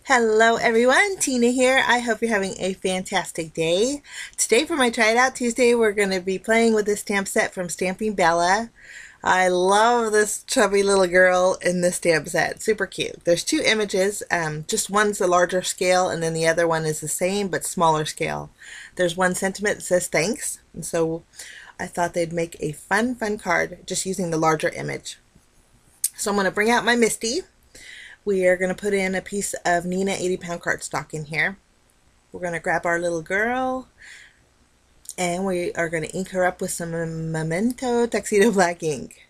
Hello everyone, Tina here. I hope you're having a fantastic day. Today for my Try It Out Tuesday, we're going to be playing with this stamp set from Stamping Bella. I love this chubby little girl in this stamp set. Super cute. There's two images, just one's a larger scale and then the other one is the same but smaller scale. There's one sentiment that says thanks, and so I thought they'd make a fun card just using the larger image. So I'm going to bring out my Misty. We are going to put in a piece of Nina 80-pound cardstock in here. We're going to grab our little girl and we are going to ink her up with some Memento Tuxedo black ink.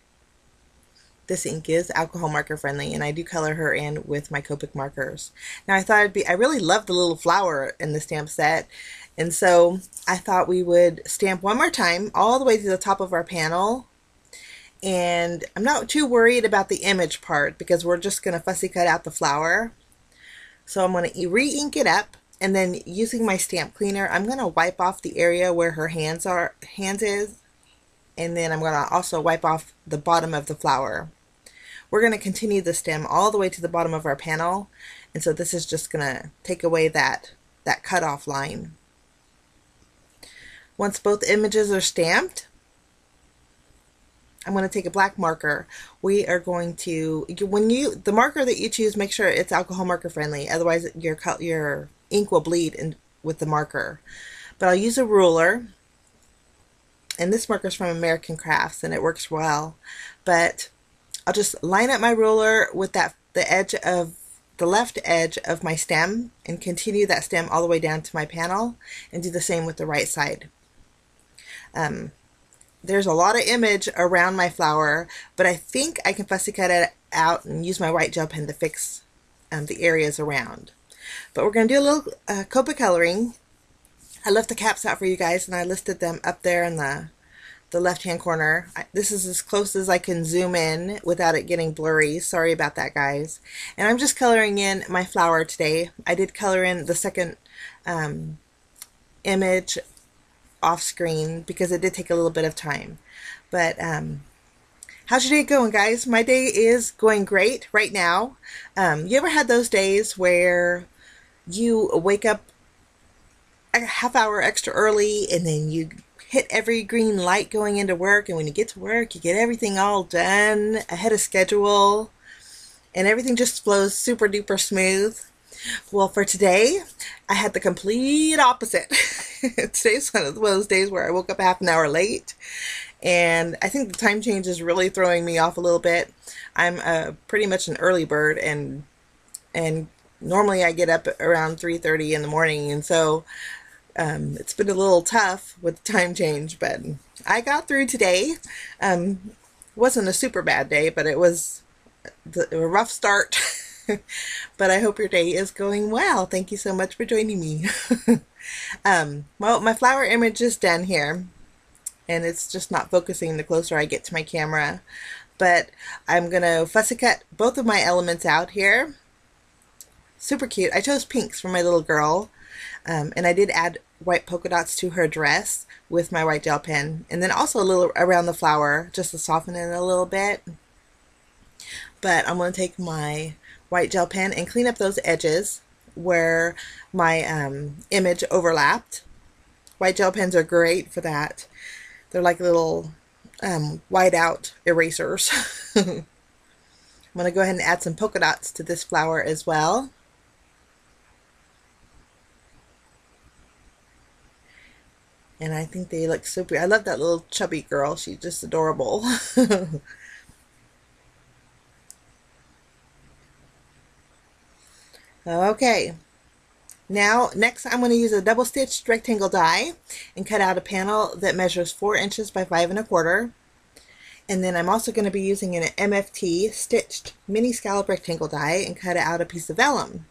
This ink is alcohol marker friendly and I do color her in with my Copic markers. Now I really love the little flower in the stamp set, and so I thought we would stamp one more time all the way to the top of our panel. And I'm not too worried about the image part because we're just going to fussy cut out the flower. So I'm going to re-ink it up, and then using my stamp cleaner, I'm going to wipe off the area where her hands is, and then I'm going to also wipe off the bottom of the flower. We're going to continue the stem all the way to the bottom of our panel, and so this is just going to take away that cutoff line. Once both images are stamped, I'm going to take a black marker. We are going to, the marker that you choose, make sure it's alcohol marker friendly, otherwise your ink will bleed with the marker. But I'll use a ruler, and this marker is from American Crafts and it works well. But I'll just line up my ruler with the left edge of my stem and continue that stem all the way down to my panel, and do the same with the right side. There's a lot of image around my flower, but I think I can fussy cut it out and use my white gel pen to fix the areas around. But we're going to do a little Copic Coloring. I left the caps out for you guys, and I listed them up there in the left hand corner. This is as close as I can zoom in without it getting blurry. Sorry about that, guys. And I'm just coloring in my flower today. I did color in the second image off screen because it did take a little bit of time. But how's your day going, guys? My day is going great right now. You ever had those days where you wake up a half hour extra early and then you hit every green light going into work, and when you get to work you get everything all done ahead of schedule and everything just flows super duper smooth? Well, for today, I had the complete opposite. Today's one of those days where I woke up half an hour late, and I think the time change is really throwing me off a little bit. I'm pretty much an early bird, and normally I get up around 3:30 in the morning, and so it's been a little tough with the time change, but I got through today. Wasn't a super bad day, but it was a rough start. But I hope your day is going well. Thank you so much for joining me. Well, my flower image is done here, and it's just not focusing the closer I get to my camera. But I'm going to fussy cut both of my elements out here. Super cute. I chose pinks for my little girl, and I did add white polka dots to her dress with my white gel pen, and then also a little around the flower just to soften it a little bit. But I'm going to take my white gel pen and clean up those edges where my image overlapped. White gel pens are great for that. They're like little white out erasers. I'm going to go ahead and add some polka dots to this flower as well. And I think they look super. I love that little chubby girl. She's just adorable. Okay, now next I'm going to use a double stitched rectangle die and cut out a panel that measures 4 inches by 5 1/4. And then I'm also going to be using an MFT stitched mini scallop rectangle die and cut out a piece of vellum.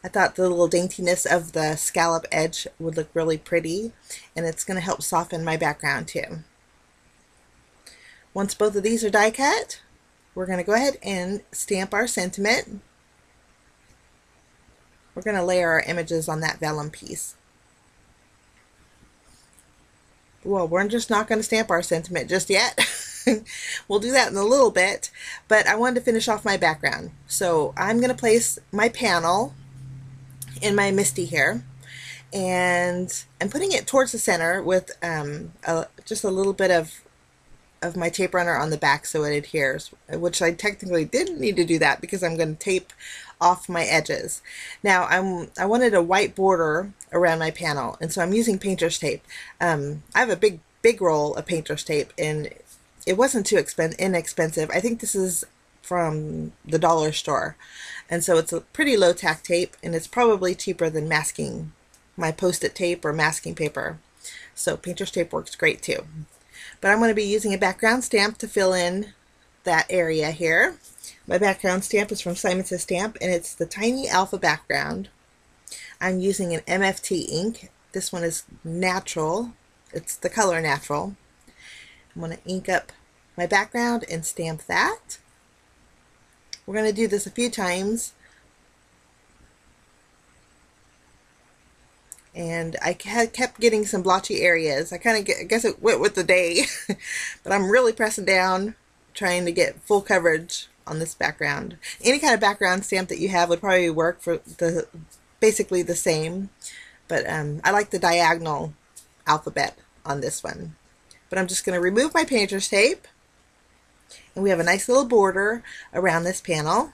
I thought the little daintiness of the scallop edge would look really pretty, and it's going to help soften my background too. Once both of these are die cut, we're going to go ahead and stamp our sentiment. We're going to layer our images on that vellum piece. Well, we're just not going to stamp our sentiment just yet. We'll do that in a little bit, but I wanted to finish off my background. So I'm going to place my panel in my Misty here, and I'm putting it towards the center with just a little bit of my tape runner on the back so it adheres, which I technically didn't need to do that because I'm going to tape off my edges. Now I wanted a white border around my panel, and so I'm using painter's tape. I have a big roll of painter's tape, and it wasn't too inexpensive. I think this is from the dollar store, and so it's a pretty low tack tape, and it's probably cheaper than masking my post-it tape or masking paper. So painter's tape works great too. But I'm going to be using a background stamp to fill in that area here. My background stamp is from Simon Says Stamp, and it's the tiny alpha background. I'm using an MFT ink. This one is natural. It's the color natural. I'm going to ink up my background and stamp that. We're going to do this a few times. And I kept getting some blotchy areas. I guess it went with the day, but I'm really pressing down, trying to get full coverage on this background. Any kind of background stamp that you have would probably work for basically the same, but I like the diagonal alphabet on this one. But I'm just going to remove my painter's tape, and we have a nice little border around this panel.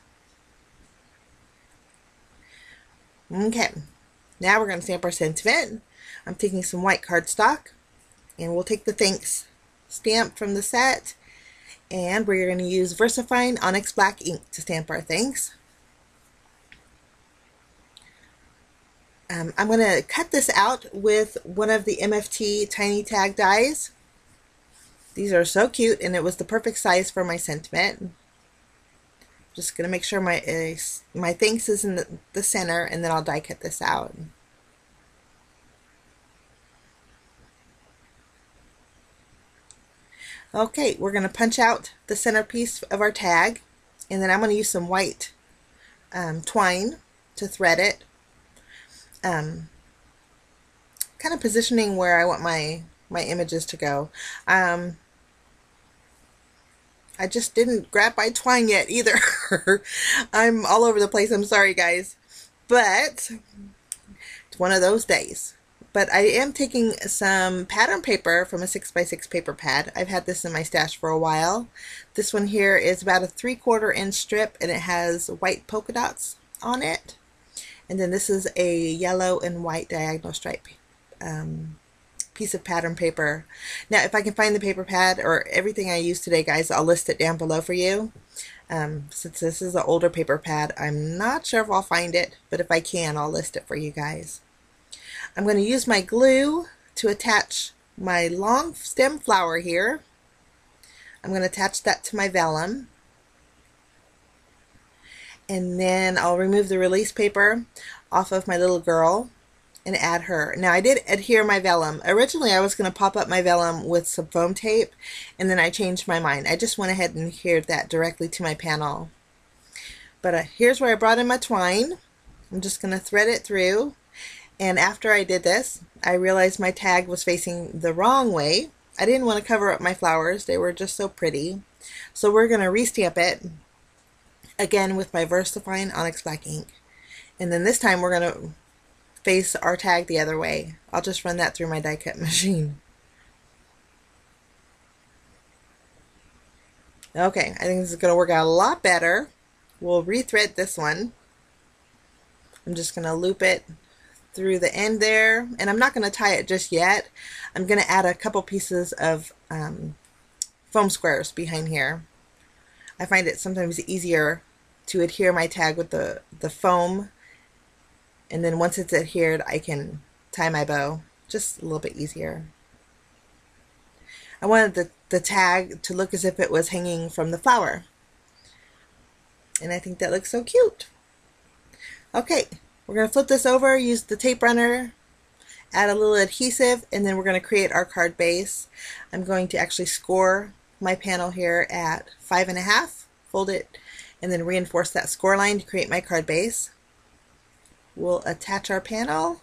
Okay. Now we're going to stamp our sentiment. I'm taking some white cardstock, and we'll take the Thanks stamp from the set, and we're going to use VersaFine ONYX black ink to stamp our thanks. I'm going to cut this out with one of the MFT tiny tag dies. These are so cute, and it was the perfect size for my sentiment. Just going to make sure my thanks is in the center, and then I'll die cut this out. Okay, we're going to punch out the centerpiece of our tag, and then I'm going to use some white twine to thread it. Kind of positioning where I want my images to go. I just didn't grab my twine yet either. I'm all over the place. I'm sorry, guys. But it's one of those days. But I am taking some pattern paper from a 6x6 paper pad. I've had this in my stash for a while. This one here is about a 3/4 inch strip, and it has white polka dots on it. And then this is a yellow and white diagonal stripe piece of pattern paper. Now, if I can find the paper pad or everything I used today, guys, I'll list it down below for you. Since this is an older paper pad, I'm not sure if I'll find it, but if I can, I'll list it for you guys. I'm going to use my glue to attach my long stem flower here. I'm going to attach that to my vellum. And then I'll remove the release paper off of my little girl and add her. Now, I did adhere my vellum. Originally, I was going to pop up my vellum with some foam tape, and then I changed my mind. I just went ahead and adhered that directly to my panel. But here's where I brought in my twine. I'm just going to thread it through. And after I did this, I realized my tag was facing the wrong way. I didn't want to cover up my flowers. They were just so pretty. So we're going to restamp it again with my VersaFine ONYX black ink. And then this time we're going to face our tag the other way. I'll just run that through my die cut machine. Okay, I think this is going to work out a lot better. We'll rethread this one. I'm just going to loop it through the end there, and I'm not going to tie it just yet. I'm going to add a couple pieces of foam squares behind here. I find it sometimes easier to adhere my tag with the foam, and then once it's adhered, I can tie my bow just a little bit easier. I wanted the tag to look as if it was hanging from the flower, and I think that looks so cute. Okay, we're going to flip this over, use the tape runner, add a little adhesive, and then we're going to create our card base. I'm going to actually score my panel here at 5.5, fold it, and then reinforce that score line to create my card base. We'll attach our panel,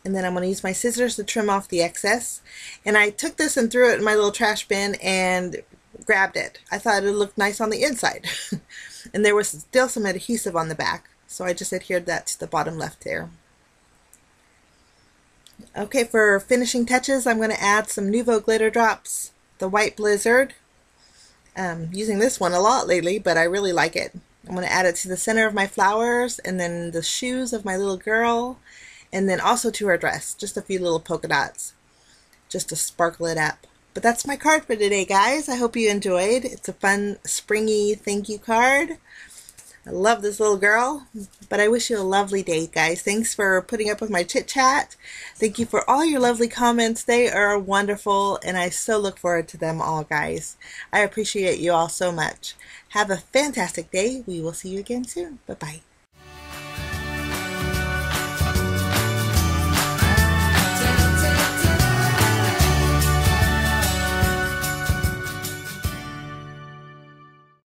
and then I'm going to use my scissors to trim off the excess. And I took this and threw it in my little trash bin and grabbed it. I thought it looked nice on the inside. And there was still some adhesive on the back. So I just adhered that to the bottom left there. Okay, for finishing touches, I'm going to add some Nuvo glitter drops, the White Blizzard. Using this one a lot lately, but I really like it. I'm going to add it to the center of my flowers, and then the shoes of my little girl, and then also to her dress, just a few little polka dots, just to sparkle it up. But that's my card for today, guys. I hope you enjoyed. It's a fun, springy thank you card. I love this little girl, but I wish you a lovely day, guys. Thanks for putting up with my chit-chat. Thank you for all your lovely comments. They are wonderful, and I so look forward to them all, guys. I appreciate you all so much. Have a fantastic day. We will see you again soon. Bye-bye.